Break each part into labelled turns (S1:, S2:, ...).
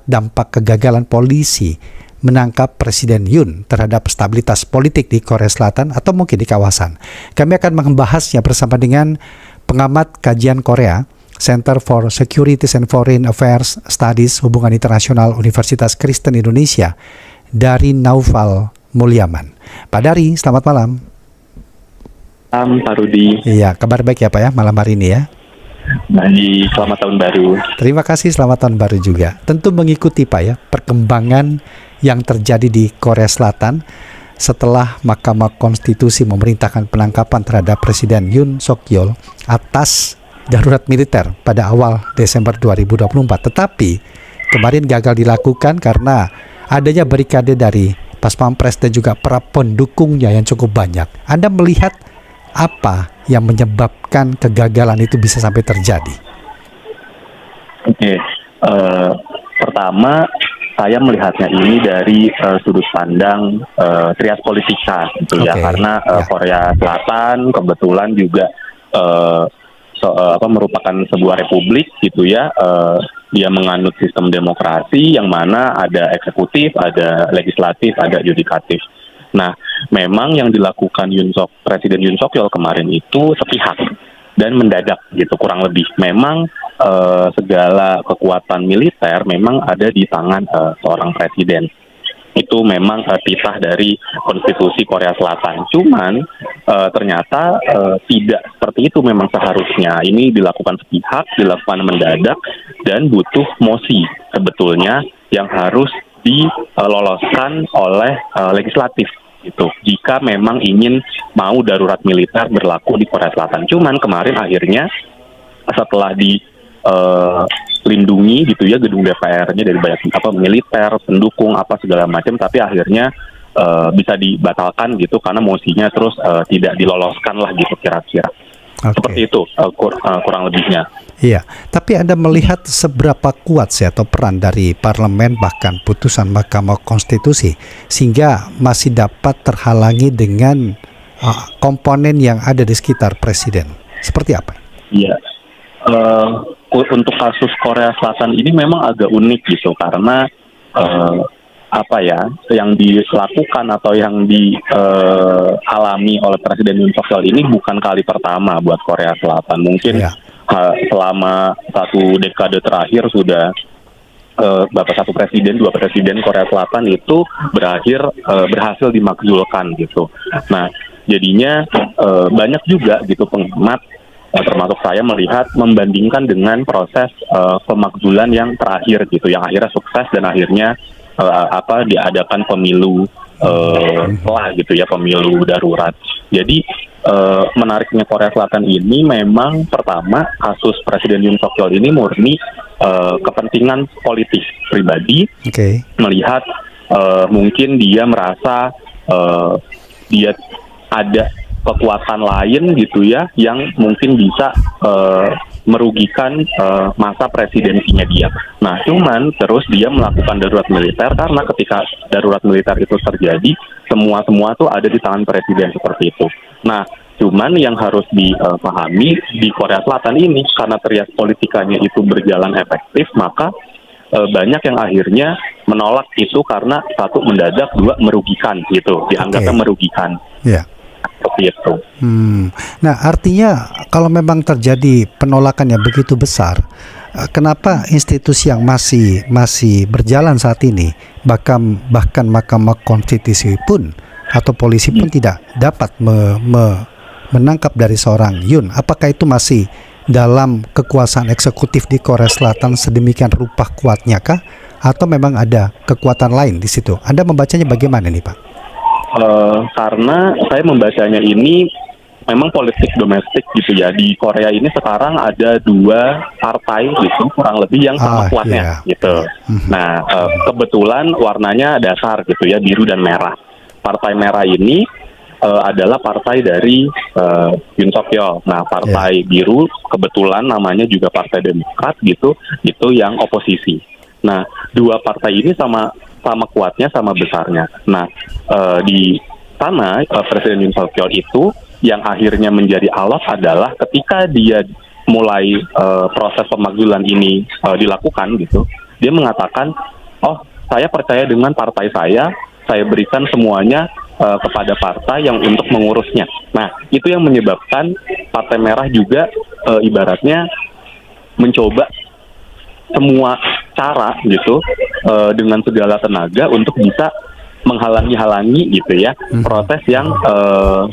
S1: dampak kegagalan polisi menangkap Presiden Yoon terhadap stabilitas politik di Korea Selatan atau mungkin di kawasan. Kami akan membahasnya bersama dengan pengamat kajian Korea, Center for Securities and Foreign Affairs Studies Hubungan Internasional Universitas Kristen Indonesia, Dari Naufal Mulyaman. Pak Dari, selamat malam.
S2: Pak Rudi.
S1: Iya, kabar baik ya Pak ya malam hari ini ya.
S2: Baik, selamat tahun baru.
S1: Terima kasih, selamat tahun baru juga. Tentu mengikuti Pak ya perkembangan yang terjadi di Korea Selatan setelah Mahkamah Konstitusi memerintahkan penangkapan terhadap Presiden Yoon Suk Yeol atas darurat militer pada awal Desember 2024. Tetapi kemarin gagal dilakukan karena adanya barikade dari Pas Pampres dan juga para pendukungnya yang cukup banyak. Anda melihat apa yang menyebabkan kegagalan itu bisa sampai terjadi?
S2: Oke, pertama saya melihatnya ini dari sudut pandang trias politika gitu ya, karena Korea Selatan kebetulan juga merupakan sebuah republik gitu ya. Dia menganut sistem demokrasi yang mana ada eksekutif, ada legislatif, ada yudikatif. Nah, memang yang dilakukan Presiden Yoon Suk Yeol kemarin itu sepihak dan mendadak gitu, kurang lebih. Memang segala kekuatan militer memang ada di tangan seorang presiden. Itu memang titah dari konstitusi Korea Selatan. Cuman ternyata tidak seperti itu memang seharusnya. Ini dilakukan sepihak, dilakukan mendadak, dan butuh mosi sebetulnya yang harus diloloskan oleh legislatif gitu. Jika memang ingin mau darurat militer berlaku di Korea Selatan. Cuman kemarin akhirnya setelah dilindungi gitu ya gedung DPR-nya dari banyak militer, pendukung segala macam, tapi akhirnya bisa dibatalkan gitu karena mosinya terus tidak diloloskan lah gitu kira-kira. Seperti itu kurang lebihnya.
S1: Iya, tapi Anda melihat seberapa kuat sih atau peran dari parlemen bahkan putusan Mahkamah Konstitusi sehingga masih dapat terhalangi dengan komponen yang ada di sekitar presiden? Seperti apa?
S2: Iya. Untuk kasus Korea Selatan ini memang agak unik gitu karena yang dilakukan atau yang dialami oleh Presiden Yoon Suk Yeol ini bukan kali pertama buat Korea Selatan. Mungkin selama satu dekade terakhir sudah satu presiden, dua presiden Korea Selatan itu berhasil dimakzulkan gitu. Nah, jadinya banyak juga gitu pengamat termasuk saya melihat membandingkan dengan proses pemakzulan yang terakhir gitu, yang akhirnya sukses dan akhirnya diadakan pemilu gitu ya, pemilu darurat. Jadi menariknya Korea Selatan ini memang pertama kasus Presiden Yoon Suk Yeol ini murni kepentingan politis pribadi, melihat mungkin dia merasa dia ada kekuatan lain gitu ya yang mungkin bisa merugikan masa presidensinya dia. Nah, cuman terus dia melakukan darurat militer karena ketika darurat militer itu terjadi, semua tuh ada di tangan presiden seperti itu. Nah, cuman yang harus dipahami di Korea Selatan ini karena trias politikanya itu berjalan efektif, maka banyak yang akhirnya menolak itu karena satu mendadak, dua merugikan gitu, dianggapnya merugikan. Seperti itu.
S1: Nah, artinya kalau memang terjadi penolakan yang begitu besar, kenapa institusi yang masih berjalan saat ini, bahkan Mahkamah Konstitusi pun atau polisi pun tidak dapat menangkap dari seorang Yoon? Apakah itu masih dalam kekuasaan eksekutif di Korea Selatan sedemikian rupa kuatnya kah? Atau memang ada kekuatan lain di situ? Anda membacanya bagaimana nih, Pak?
S2: Karena saya membacanya ini memang politik domestik gitu ya. Di Korea ini sekarang ada dua partai gitu kurang lebih yang sama kuatnya gitu. Nah, kebetulan warnanya dasar gitu ya, biru dan merah. Partai merah ini adalah partai dari Yoon Suk Yeol. Nah, partai biru kebetulan namanya juga Partai Demokrat gitu, itu yang oposisi. Nah, dua partai ini sama kuatnya, sama besarnya. Nah, di sana Presiden Yoon Suk Yeol itu yang akhirnya menjadi alot adalah ketika dia mulai proses pemakzulan ini dilakukan gitu, dia mengatakan oh saya percaya dengan partai saya berikan semuanya kepada partai yang untuk mengurusnya. Nah, itu yang menyebabkan Partai Merah juga ibaratnya mencoba semua cara gitu dengan segala tenaga untuk bisa menghalangi gitu ya proses yang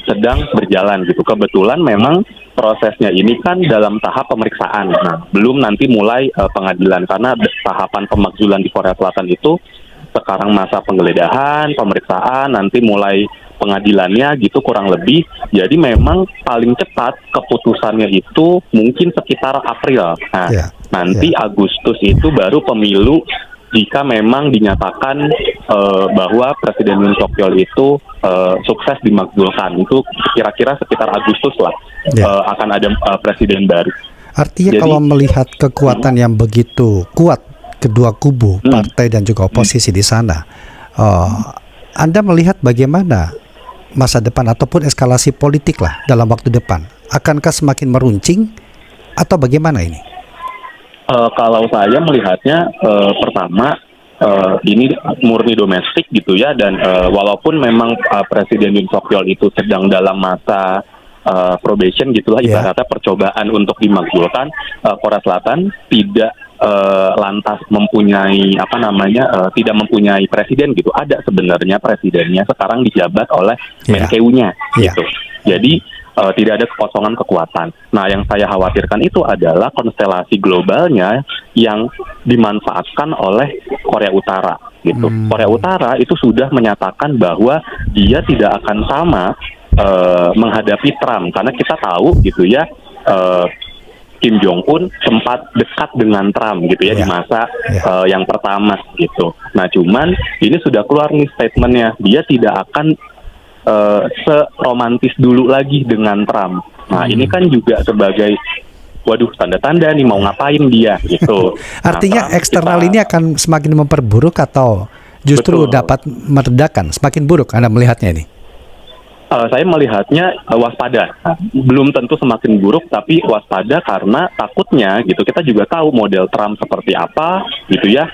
S2: sedang berjalan gitu. Kebetulan memang prosesnya ini kan dalam tahap pemeriksaan. Nah, belum nanti mulai pengadilan, karena tahapan pemakzulan di Korea Selatan itu sekarang masa penggeledahan, pemeriksaan, nanti mulai pengadilannya gitu kurang lebih. Jadi memang paling cepat keputusannya itu mungkin sekitar April. Nah, nanti Agustus itu baru pemilu, jika memang dinyatakan bahwa Presiden Yoon Suk Yeol itu sukses dimakzulkan. Itu kira-kira sekitar Agustus lah akan ada presiden baru.
S1: Artinya jadi, kalau melihat kekuatan yang begitu kuat kedua kubu partai dan juga oposisi di sana, Anda melihat bagaimana masa depan ataupun eskalasi politik lah dalam waktu depan? Akankah semakin meruncing atau bagaimana ini?
S2: Kalau saya melihatnya pertama ini murni domestik gitu ya, dan walaupun memang Presiden Yoon Suk Yeol itu sedang dalam masa probation gitulah, ibaratnya percobaan untuk dimakzulkan, Korea Selatan tidak lantas mempunyai tidak mempunyai presiden gitu. Ada sebenarnya presidennya, sekarang dijabat oleh Menkeu-nya gitu. Jadi tidak ada kekosongan kekuatan. Nah, yang saya khawatirkan itu adalah konstelasi globalnya yang dimanfaatkan oleh Korea Utara gitu. Korea Utara itu sudah menyatakan bahwa dia tidak akan sama menghadapi Trump, karena kita tahu gitu ya, Kim Jong Un sempat dekat dengan Trump gitu ya di masa yang pertama gitu. Nah, cuman ini sudah keluar nih statementnya, dia tidak akan seromantis dulu lagi dengan Trump. Nah, ini kan juga sebagai tanda-tanda nih mau ngapain dia gitu.
S1: Artinya eksternal ini akan semakin memperburuk atau justru dapat meredakan, semakin buruk Anda melihatnya ini?
S2: Saya melihatnya waspada. Belum tentu semakin buruk, tapi waspada karena takutnya gitu. Kita juga tahu model Trump seperti apa gitu ya,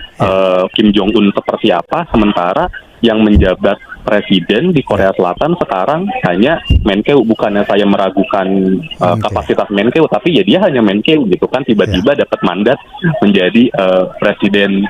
S2: Kim Jong Un seperti apa, sementara yang menjabat presiden di Korea Selatan sekarang hanya Menkeu. Bukannya saya meragukan kapasitas Menkeu, tapi ya dia hanya Menkeu gitu kan, tiba-tiba dapat mandat menjadi presiden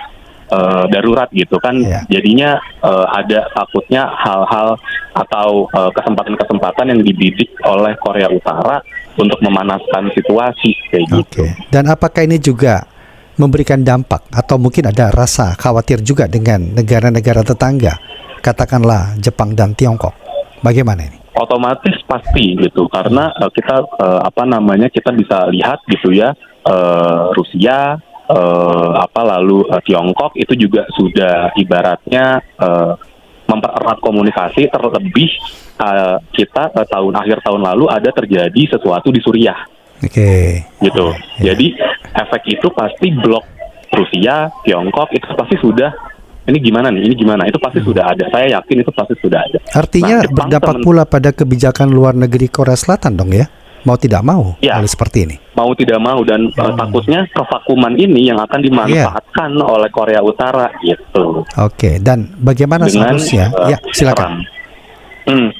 S2: darurat gitu kan. Jadinya ada takutnya hal-hal atau kesempatan-kesempatan yang dibidik oleh Korea Utara untuk memanaskan situasi kayak gitu.
S1: Dan apakah ini juga memberikan dampak atau mungkin ada rasa khawatir juga dengan negara-negara tetangga, katakanlah Jepang dan Tiongkok? Bagaimana ini?
S2: Otomatis pasti gitu, karena kita kita bisa lihat gitu ya, Rusia lalu Tiongkok itu juga sudah ibaratnya mempererat komunikasi, terlebih kita akhir tahun lalu ada terjadi sesuatu di Suriah. Gitu. Jadi efek itu pasti blok Rusia, Tiongkok itu pasti sudah ini gimana itu pasti sudah ada. Saya yakin itu pasti sudah ada.
S1: Artinya berdampak pula pada kebijakan luar negeri Korea Selatan dong ya? Mau tidak mau hal seperti ini. Mau tidak mau, dan takutnya kevakuman ini yang akan dimanfaatkan oleh Korea Utara gitu. Dan bagaimana seharusnya? Silakan.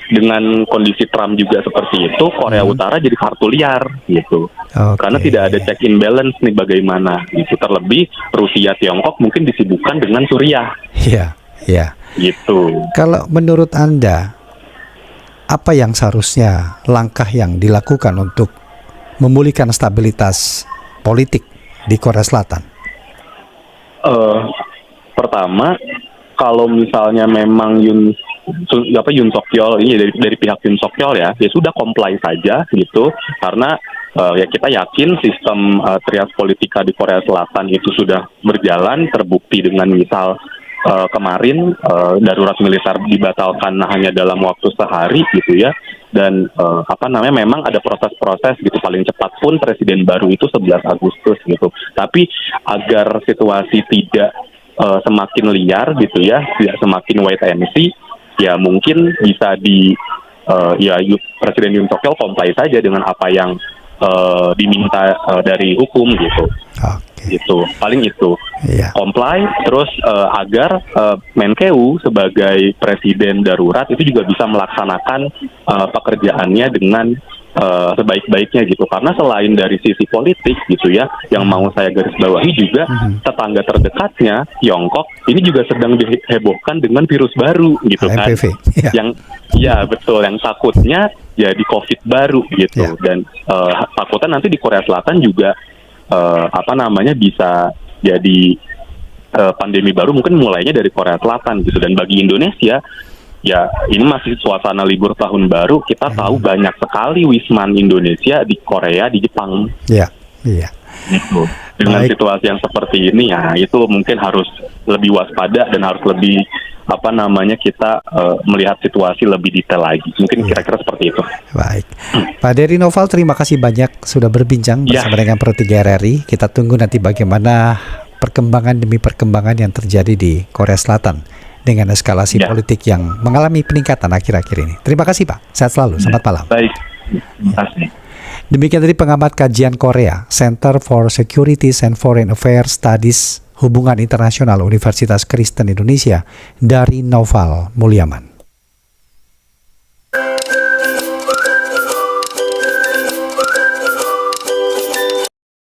S2: Dengan kondisi Trump juga seperti itu, Korea Utara jadi kartu liar gitu. Karena tidak ada check and balance nih bagaimana gitu. Terlebih Rusia, Tiongkok mungkin disibukkan dengan Suriah. Gitu. Kalau menurut Anda, apa yang seharusnya langkah yang dilakukan untuk memulihkan stabilitas politik di Korea Selatan? Pertama, kalau misalnya memang Yoon Suk Yeol ini dari pihak Yoon Suk Yeol ya sudah comply saja gitu, karena ya kita yakin sistem trias politika di Korea Selatan itu sudah berjalan, terbukti dengan misal kemarin darurat militer dibatalkan hanya dalam waktu sehari gitu ya, dan memang ada proses-proses gitu, paling cepat pun presiden baru itu 11 Agustus gitu. Tapi agar situasi tidak semakin liar gitu ya, tidak semakin wait and see, ya mungkin bisa Presiden Yoon Suk Yeol comply saja dengan apa yang diminta dari hukum gitu. gitu. Paling itu.
S1: Iya.
S2: Comply, terus agar Menkeu sebagai presiden darurat itu juga bisa melaksanakan pekerjaannya dengan sebaik-baiknya gitu. Karena selain dari sisi politik gitu ya, yang mau saya garis bawahi juga tetangga terdekatnya Tiongkok ini juga sedang dihebohkan dengan virus baru gitu kan.
S1: HMPV. Ya.
S2: Yang ya betul, yang takutnya jadi COVID baru gitu.
S1: Ya.
S2: Dan takutnya nanti di Korea Selatan juga bisa jadi pandemi baru, mungkin mulainya dari Korea Selatan gitu. Dan bagi Indonesia, ya ini masih suasana libur tahun baru, kita tahu banyak sekali wisman Indonesia di Korea, di Jepang.
S1: Iya, iya.
S2: Gitu. Dengan situasi yang seperti ini ya, itu mungkin harus lebih waspada dan harus lebih kita melihat situasi lebih detail lagi. Mungkin kira-kira seperti itu.
S1: Baik. Pak Dery Noval, terima kasih banyak sudah berbincang bersama dengan Pro 3 RRI. Kita tunggu nanti bagaimana perkembangan demi perkembangan yang terjadi di Korea Selatan dengan eskalasi politik yang mengalami peningkatan akhir-akhir ini. Terima kasih Pak. Sehat selalu. Selamat malam.
S2: Baik. Terima kasih.
S1: Demikian tadi pengamat kajian Korea, Center for Securities and Foreign Affairs Studies Hubungan Internasional Universitas Kristen Indonesia, dari Noval Mulyaman.